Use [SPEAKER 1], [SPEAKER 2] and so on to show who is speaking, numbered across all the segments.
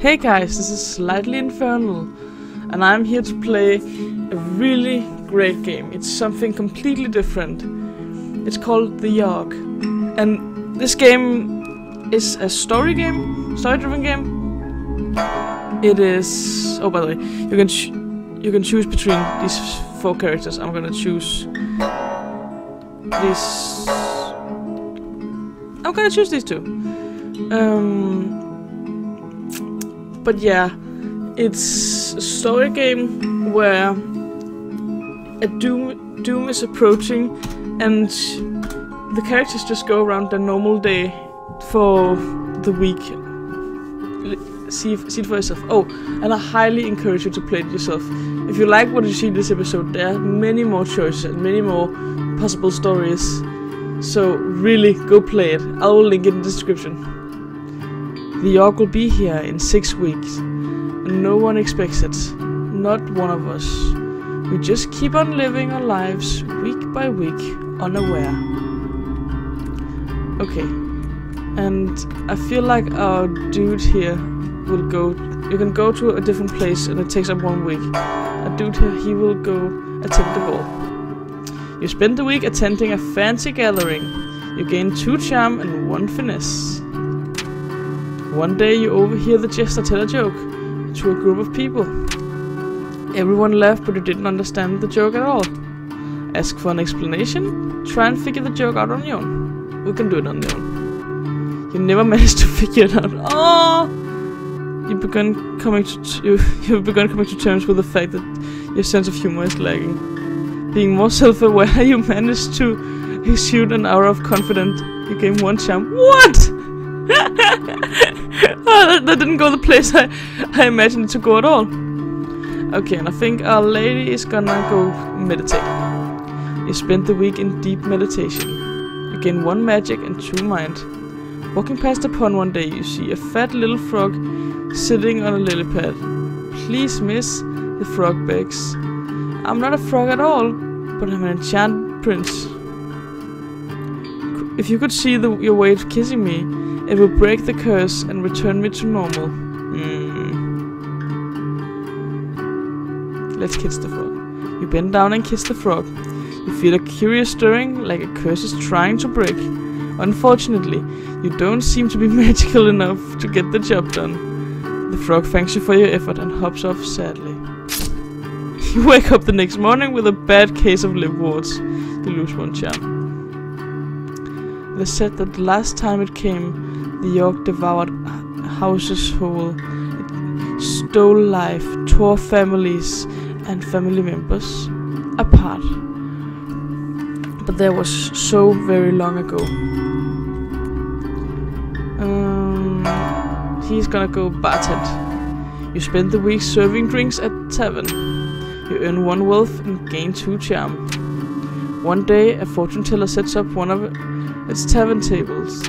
[SPEAKER 1] Hey guys, this is Slightly Infernal, and I'm here to play a really great game. It's something completely different. It's called the Yawhg, and this game is a story-driven game. It is. Oh, by the way, you can choose between these 4 characters. I'm gonna choose these. I'm gonna choose these 2. But yeah, it's a story game where a doom is approaching, and the characters just go around their normal day for the week. See it for yourself. Oh, and I highly encourage you to play it yourself. If you like what you see in this episode, there are many more choices and many more possible stories. So really, go play it. I will link it in the description. The Yawhg will be here in 6 weeks, and no one expects it. Not one of us. We just keep on living our lives week by week, unaware. Okay, and I feel like our dude here will go. You can go to a different place, and it takes up 1 week. A dude here, he will go attend the ball. You spend the week attending a fancy gathering. You gain 2 charm and 1 finesse. One day you overhear the jester tell a joke to a group of people. Everyone laughed, but you didn't understand the joke at all. Ask for an explanation. Try and figure the joke out on your own. We can do it on your own. You never managed to figure it out. Oh! You've begun coming to terms with the fact that your sense of humor is lagging. Being more self-aware, you managed to exude an aura of confidence. You gain 1 charm. What? Oh, that didn't go the place I imagined it to go at all. Okay, and I think our lady is gonna go meditate. You spend the week in deep meditation. You gain 1 magic and 2 mind. Walking past a pond one day, you see a fat little frog sitting on a lily pad. Please, miss, the frog begs. I'm not a frog at all, but I'm an enchanted prince. If you could see your way to kissing me, it will break the curse and return me to normal. Let's kiss the frog. You bend down and kiss the frog. You feel a curious stirring, like a curse is trying to break. Unfortunately, you don't seem to be magical enough to get the job done. The frog thanks you for your effort and hops off sadly. You wake up the next morning with a bad case of liverworts. You lose 1 charm. They said that the last time it came, the Yawhg devoured houses whole. It stole life, tore families and family members apart. But that was so very long ago. He's gonna go bartend. You spend the week serving drinks at tavern. You earn 1 wealth and gain 2 charm. One day, a fortune teller sets up one of its tavern tables.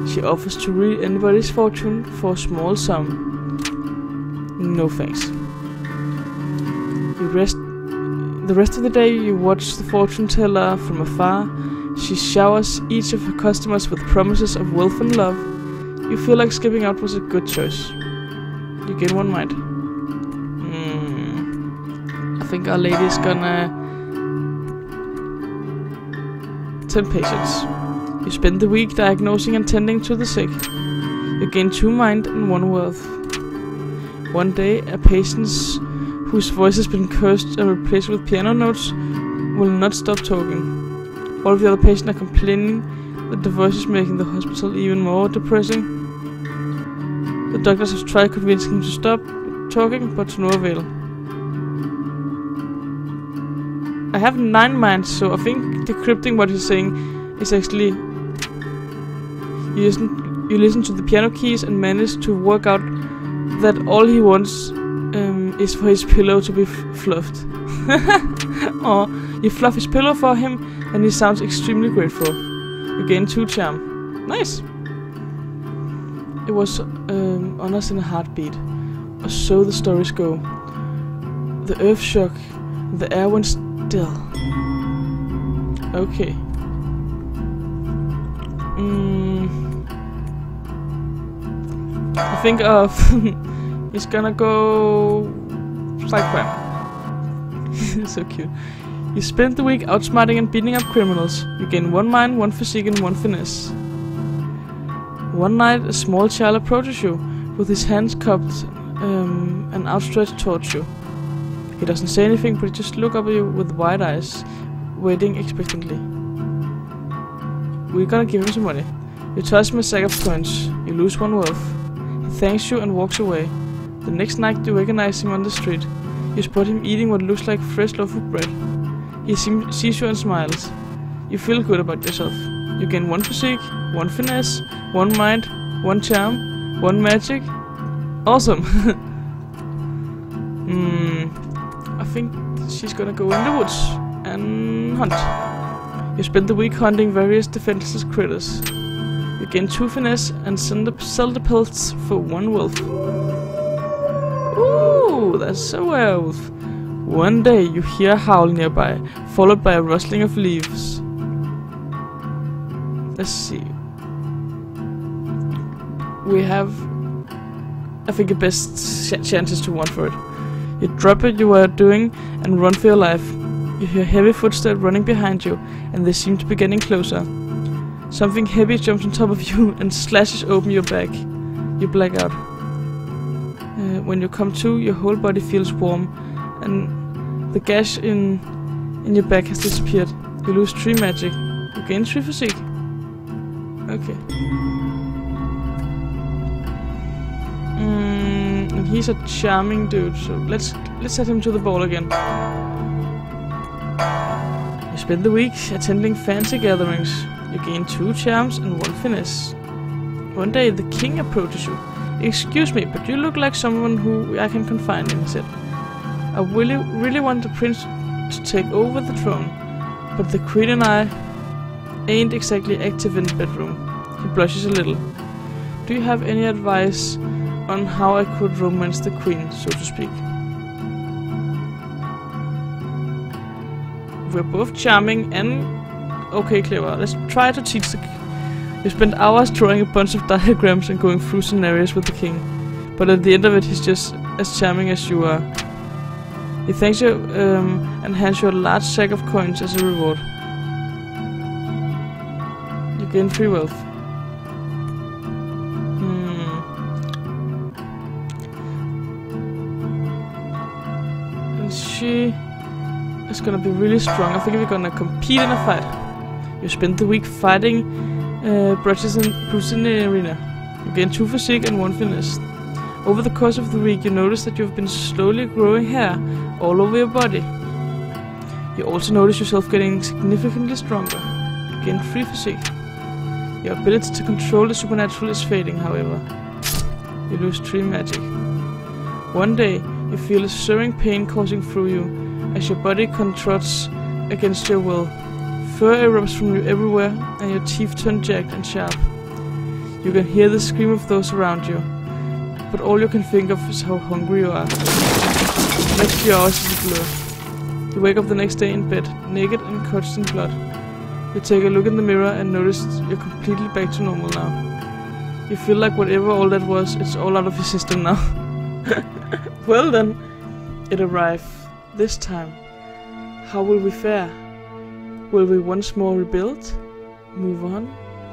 [SPEAKER 1] She offers to read anybody's fortune for a small sum. No thanks. The rest of the day you watch the fortune teller from afar. She showers each of her customers with promises of wealth and love. You feel like skipping out was a good choice. You gain 1 mind. I think our lady is gonna 10 patience. You spend the week diagnosing and tending to the sick. You gain 2 mind and 1 wealth. One day, a patient whose voice has been cursed and replaced with piano notes will not stop talking. All of the other patients are complaining that the voice is making the hospital even more depressing. The doctors have tried convincing him to stop talking, but to no avail. I have 9 minds, so I think decrypting what he's saying is actually you listen to the piano keys and manage to work out that all he wants is for his pillow to be fluffed. Or you fluff his pillow for him and he sounds extremely grateful. You gain 2 charm. Nice. It was on us in a heartbeat, or so the stories go. The earth shook, the air went still. Okay. I think of He's gonna go fight crime. So cute. You spend the week outsmarting and beating up criminals. You gain 1 mind, 1 physique, and 1 finesse. One night, a small child approaches you, with his hands cupped and outstretched towards you. He doesn't say anything, but he just looks up at you with wide eyes, waiting expectantly. We're gonna give him some money. You toss him a sack of coins. You lose 1 wealth. He thanks you and walks away. The next night, you recognize him on the street. You spot him eating what looks like fresh loaf of bread. He sees you and smiles. You feel good about yourself. You gain 1 physique, 1 finesse, 1 mind, 1 charm, 1 magic. Awesome! I think she's gonna go in the woods and hunt. You spend the week hunting various defenseless critters. You gain 2 finesse and sell the pelts for 1 wealth. Ooh, that's a werewolf. One day you hear a howl nearby, followed by a rustling of leaves. Let's see. We have, I think, the best chances to run for it. You drop what you are doing and run for your life. You hear heavy footsteps running behind you, and they seem to be getting closer. Something heavy jumps on top of you and slashes open your back. You black out. When you come to, your whole body feels warm, and the gash in your back has disappeared. You lose 3 magic. You gain 3 physique. Okay. And he's a charming dude, so let's set him to the ball again. You spend the week attending fancy gatherings. You gain 2 charms and 1 finesse. One day the king approaches you. Excuse me, but you look like someone who I can confide in, he said. I really want the prince to take over the throne, but the queen and I ain't exactly active in the bedroom. He blushes a little. Do you have any advice on how I could romance the queen, so to speak? We're both charming and okay clever. Let's try to teach the You spend hours drawing a bunch of diagrams and going through scenarios with the king, but at the end of it he's just as charming as you are. He thanks you and hands you a large sack of coins as a reward. You gain 3 wealth. And she is gonna be really strong. I think we're gonna compete in a fight. You spend the week fighting Brutus in the arena. You gain 2 physique and 1 finesse. Over the course of the week, you notice that you've been slowly growing hair all over your body. You also notice yourself getting significantly stronger. You gain 3 physique. Your ability to control the supernatural is fading, however. You lose 3 magic. One day, you feel a stirring pain coursing through you as your body contorts against your will. Fur erupts from you everywhere, and your teeth turn jagged and sharp. You can hear the scream of those around you, but all you can think of is how hungry you are. The next few hours is a blur. You wake up the next day in bed, naked and covered in blood. You take a look in the mirror and notice you're completely back to normal now. You feel like whatever all that was, it's all out of your system now. Well then, it arrived. This time, how will we fare? Will we once more rebuild, move on,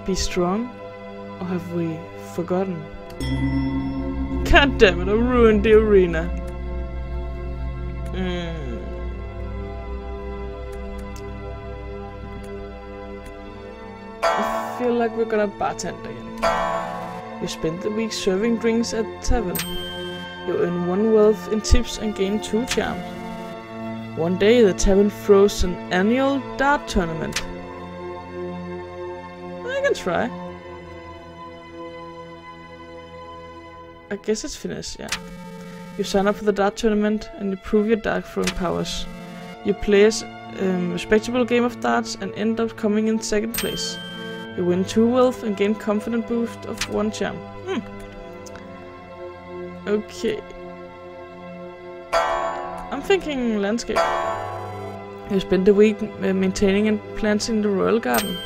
[SPEAKER 1] be strong, or have we forgotten? God damn it, I ruined the arena. I feel like we're gonna bartend again. You spend the week serving drinks at the tavern. You earn 1 wealth in tips and gain 2 charms. One day the tavern throws an annual dart tournament. I can try. I guess it's finished, yeah. You sign up for the dart tournament and you prove your dart throwing powers. You play a respectable game of darts and end up coming in 2nd place. You win 2 wealth and gain confidence boost of 1 charm. Okay. I'm thinking landscape. You spend a week maintaining and planting the royal garden.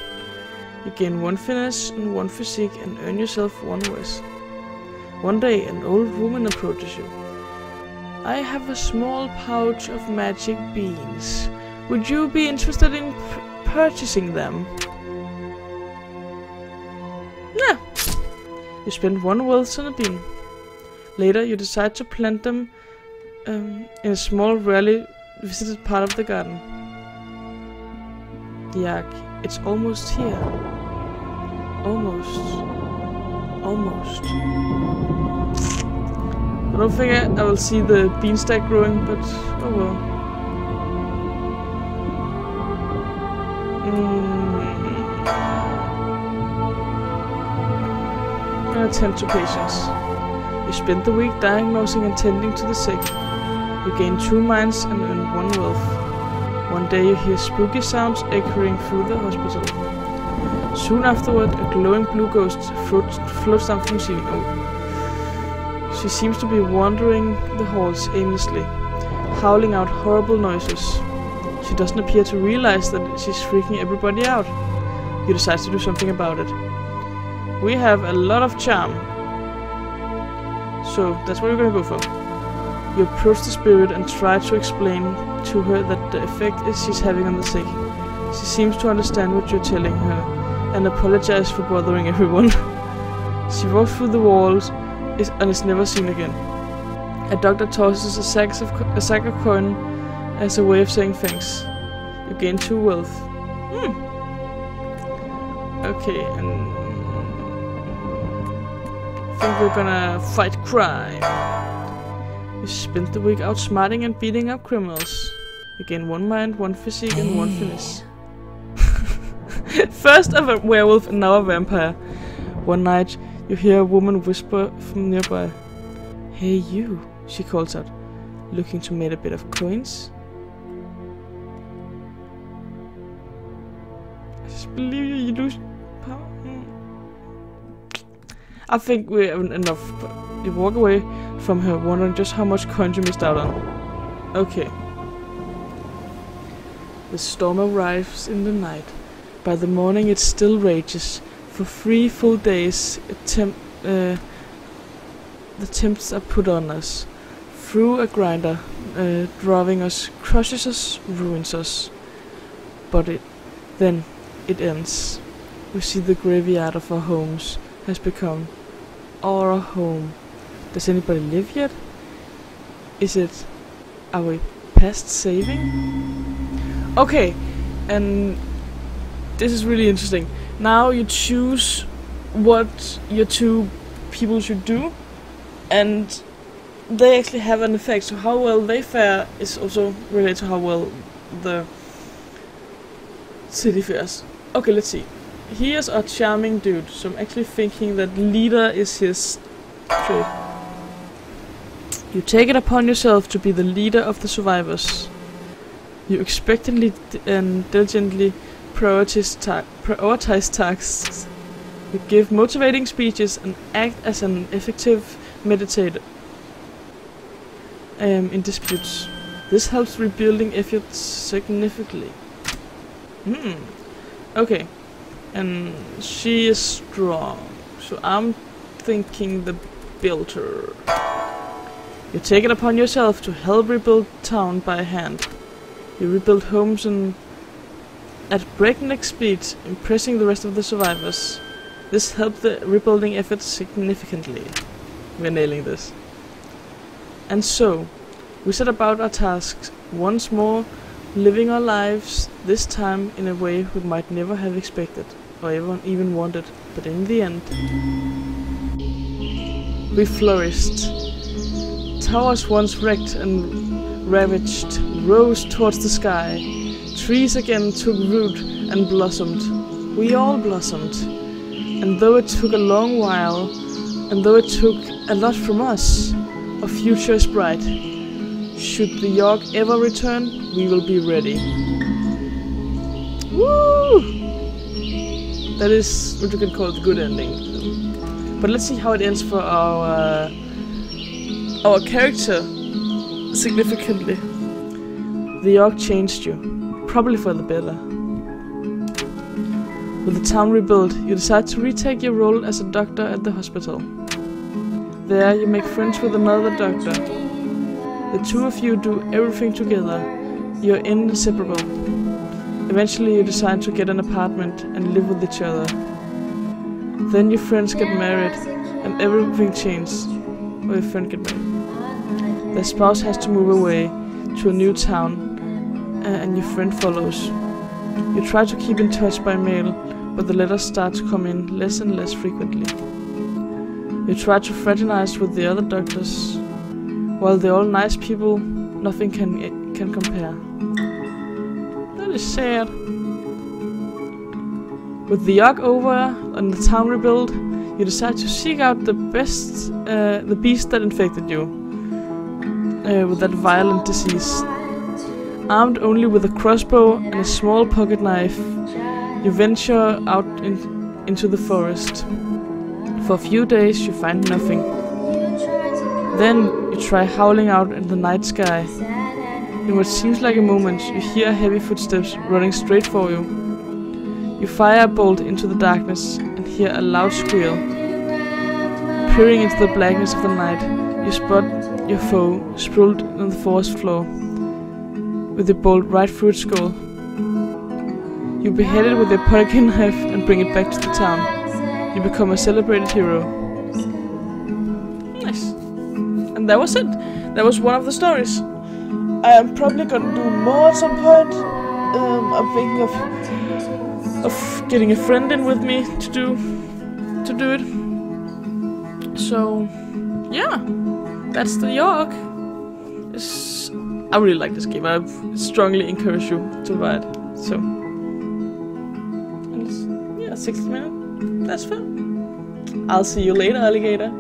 [SPEAKER 1] You gain 1 finesse and 1 physique and earn yourself 1 west. One day, an old woman approaches you. I have a small pouch of magic beans. Would you be interested in purchasing them? Yeah. You spend 1 wealth on a bean. Later, you decide to plant them in a small, rarely visited part of the garden. Yawhg, it's almost here. Almost. I don't think I will see the beanstalk growing, but oh well. An attempt to patience. You spend the week diagnosing and tending to the sick. You gain 2 minds and earn 1 wealth. One day you hear spooky sounds echoing through the hospital. Soon afterward, a glowing blue ghost floats down from the ceiling. Oh. She seems to be wandering the halls aimlessly, howling out horrible noises. She doesn't appear to realize that she's freaking everybody out. You decide to do something about it. We have a lot of charm, so that's what we're gonna go for. You approach the spirit and try to explain to her that the effect she's having on the sick. She seems to understand what you're telling her and apologize for bothering everyone. She walks through the walls and is never seen again. A doctor tosses a sack of coin as a way of saying thanks. You gain 2 wealth. Okay, and I think we're gonna fight crime. You spend the week outsmarting and beating up criminals. You gain 1 mind, 1 physique, and 1 finesse. First a werewolf and now a vampire. One night, you hear a woman whisper from nearby. Hey you, she calls out. Looking to make a bit of coins? I just believe you lose power. I think we have enough. You walk away from her, wondering just how much coin you missed out on. Okay. The storm arrives in the night. By the morning it still rages. For 3 full days the temps are put on us. Through a grinder, driving us, crushes us, ruins us. But then it ends. We see the graveyard of our homes has become our home. Does anybody live yet? Are we past saving? Okay, and this is really interesting. Now you choose what your 2 people should do, and they actually have an effect. So how well they fare is also related to how well the city fares. Okay, let's see. He is a charming dude, so I'm actually thinking that leader is his trait. You take it upon yourself to be the leader of the survivors. You expectantly and diligently prioritize tasks. You give motivating speeches and act as an effective meditator in disputes. This helps rebuilding efforts significantly. Okay. And she is strong, so I'm thinking the builder. You take it upon yourself to help rebuild town by hand. You rebuild homes at breakneck speed, impressing the rest of the survivors. This helped the rebuilding efforts significantly. We're nailing this. And so, we set about our tasks once more, living our lives, this time in a way we might never have expected, or even wanted, but in the end, we flourished. Towers once wrecked and ravaged rose towards the sky. Trees again took root and blossomed. We all blossomed. And though it took a long while, and though it took a lot from us, our future is bright. Should the Yawhg ever return, we will be ready. Woo! That is what you can call the good ending. But let's see how it ends for our character significantly. The Yawhg changed you, probably for the better. With the town rebuilt, you decide to retake your role as a doctor at the hospital. There you make friends with another doctor. The two of you do everything together. You're inseparable. Eventually you decide to get an apartment and live with each other. Then your friends get married and everything changes. Or your friend get married. Their spouse has to move away to a new town and your friend follows. You try to keep in touch by mail, but the letters start to come in less and less frequently. You try to fraternize with the other doctors. While they're all nice people, nothing can compare. That is sad. With the Yawhg over and the town rebuilt, you decide to seek out the beast that infected you with that violent disease. Armed only with a crossbow and a small pocket knife, you venture out into the forest. For a few days you find nothing. Then you try howling out in the night sky. In what seems like a moment, you hear heavy footsteps running straight for you. You fire a bolt into the darkness and hear a loud squeal. Peering into the blackness of the night, you spot your foe sprawled on the forest floor, with your bolt right through its skull. You behead it with your pocket knife and bring it back to the town. You become a celebrated hero. Nice. And that was it. That was one of the stories. I am probably gonna do more at some point. I'm thinking of getting a friend in with me to do it. So yeah, that's the Yawhg. I really like this game. I strongly encourage you to buy it. So yeah, 60 minutes. That's fun. I'll see you later, alligator.